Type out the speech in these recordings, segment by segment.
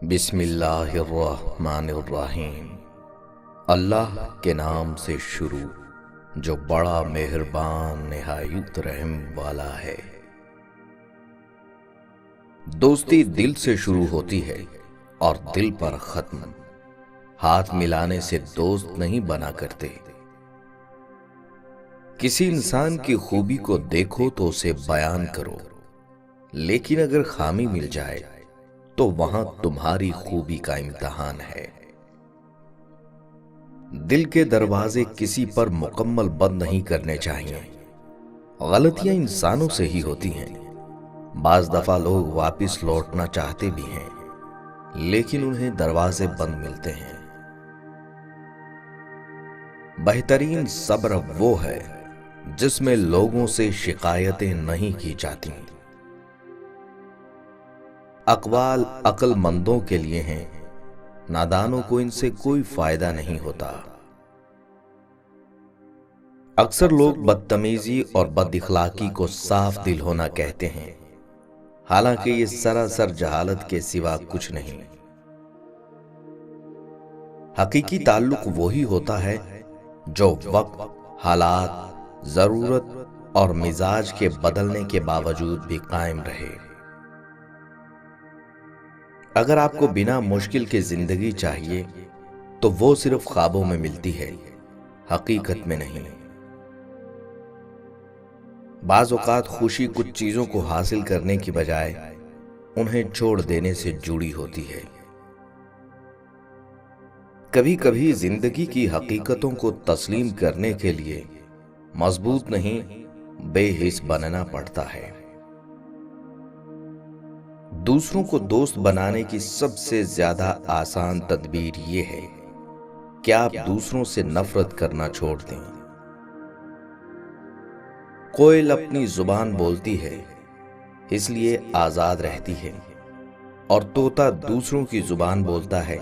بسم اللہ الرحمن الرحیم۔ اللہ کے نام سے شروع جو بڑا مہربان نہایت رحم والا ہے۔ دوستی دل سے شروع ہوتی ہے اور دل پر ختم۔ ہاتھ ملانے سے دوست نہیں بنا کرتے۔ کسی انسان کی خوبی کو دیکھو تو اسے بیان کرو، لیکن اگر خامی مل جائے تو وہاں تمہاری خوبی کا امتحان ہے۔ دل کے دروازے کسی پر مکمل بند نہیں کرنے چاہیے۔ غلطیاں انسانوں سے ہی ہوتی ہیں۔ بعض دفعہ لوگ واپس لوٹنا چاہتے بھی ہیں، لیکن انہیں دروازے بند ملتے ہیں۔ بہترین صبر وہ ہے جس میں لوگوں سے شکایتیں نہیں کی جاتی۔ اقوال عقل مندوں کے لیے ہیں، نادانوں کو ان سے کوئی فائدہ نہیں ہوتا۔ اکثر لوگ بدتمیزی اور بد اخلاقی کو صاف دل ہونا کہتے ہیں، حالانکہ یہ سراسر جہالت کے سوا کچھ نہیں۔ حقیقی تعلق وہی ہوتا ہے جو وقت، حالات، ضرورت اور مزاج کے بدلنے کے باوجود بھی قائم رہے۔ اگر آپ کو بنا مشکل کے زندگی چاہیے تو وہ صرف خوابوں میں ملتی ہے، حقیقت میں نہیں۔ بعض اوقات خوشی کچھ چیزوں کو حاصل کرنے کی بجائے انہیں چھوڑ دینے سے جڑی ہوتی ہے۔ کبھی کبھی زندگی کی حقیقتوں کو تسلیم کرنے کے لیے مضبوط نہیں، بے حس بننا پڑتا ہے۔ دوسروں کو دوست بنانے کی سب سے زیادہ آسان تدبیر یہ ہے کہ آپ دوسروں سے نفرت کرنا چھوڑ دیں۔ کوئل اپنی زبان بولتی ہے اس لیے آزاد رہتی ہے، اور طوطا دوسروں کی زبان بولتا ہے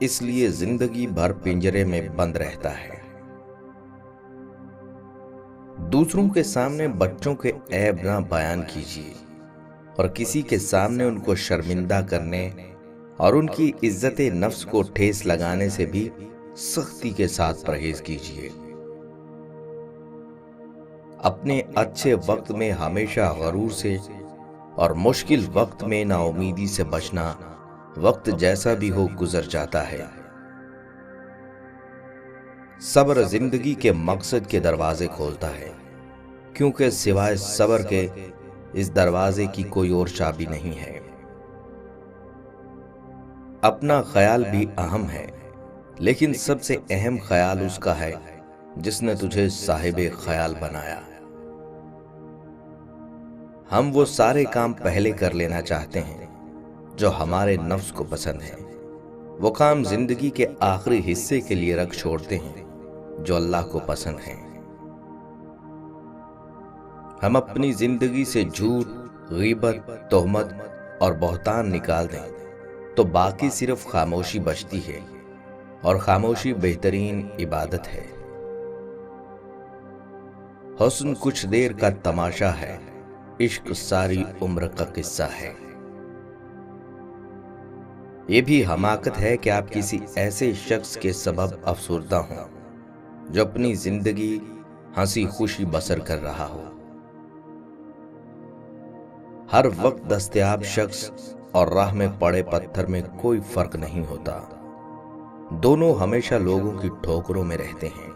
اس لیے زندگی بھر پنجرے میں بند رہتا ہے۔ دوسروں کے سامنے بچوں کے عیب نہ بیان کیجیے، اور کسی کے سامنے ان کو شرمندہ کرنے اور ان کی عزت نفس کو ٹھیس لگانے سے بھی سختی کے ساتھ پرہیز کیجیے۔ اپنے اچھے وقت میں ہمیشہ غرور سے اور مشکل وقت میں نا امیدی سے بچنا وقت جیسا بھی ہو گزر جاتا ہے۔ صبر زندگی کے مقصد کے دروازے کھولتا ہے، کیونکہ سوائے صبر کے اس دروازے کی کوئی اور چابی نہیں ہے۔ اپنا خیال بھی اہم ہے، لیکن سب سے اہم خیال اس کا ہے جس نے تجھے صاحب خیال بنایا۔ ہم وہ سارے کام پہلے کر لینا چاہتے ہیں جو ہمارے نفس کو پسند ہے، وہ کام زندگی کے آخری حصے کے لیے رکھ چھوڑتے ہیں جو اللہ کو پسند ہے۔ ہم اپنی زندگی سے جھوٹ، غیبت، تہمت اور بہتان نکال دیں تو باقی صرف خاموشی بچتی ہے، اور خاموشی بہترین عبادت ہے۔ حسن کچھ دیر کا تماشا ہے، عشق ساری عمر کا قصہ ہے۔ یہ بھی حماقت ہے کہ آپ کسی ایسے شخص کے سبب افسردہ ہوں جو اپنی زندگی ہنسی خوشی بسر کر رہا ہو۔ ہر وقت دستیاب شخص اور راہ میں پڑے پتھر میں کوئی فرق نہیں ہوتا، دونوں ہمیشہ لوگوں کی ٹھوکروں میں رہتے ہیں۔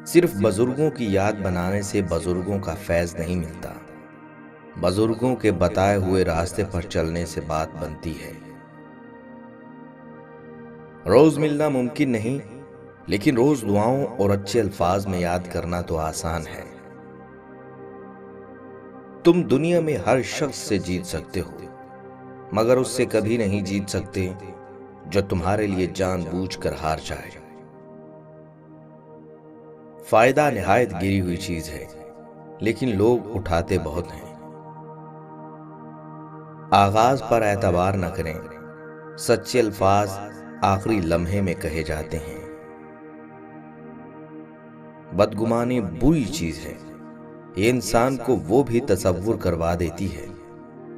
صرف بزرگوں کی یاد بنانے سے بزرگوں کا فیض نہیں ملتا، بزرگوں کے بتائے ہوئے راستے پر چلنے سے بات بنتی ہے۔ روز ملنا ممکن نہیں، لیکن روز دعاؤں اور اچھے الفاظ میں یاد کرنا تو آسان ہے۔ تم دنیا میں ہر شخص سے جیت سکتے ہو، مگر اس سے کبھی نہیں جیت سکتے جو تمہارے لیے جان بوجھ کر ہار جائے۔ فائدہ نہایت گری ہوئی چیز ہے، لیکن لوگ اٹھاتے بہت ہیں۔ آغاز پر اعتبار نہ کریں، سچے الفاظ آخری لمحے میں کہے جاتے ہیں۔ بدگمانی بری چیز ہے، یہ انسان کو وہ بھی تصور کروا دیتی ہے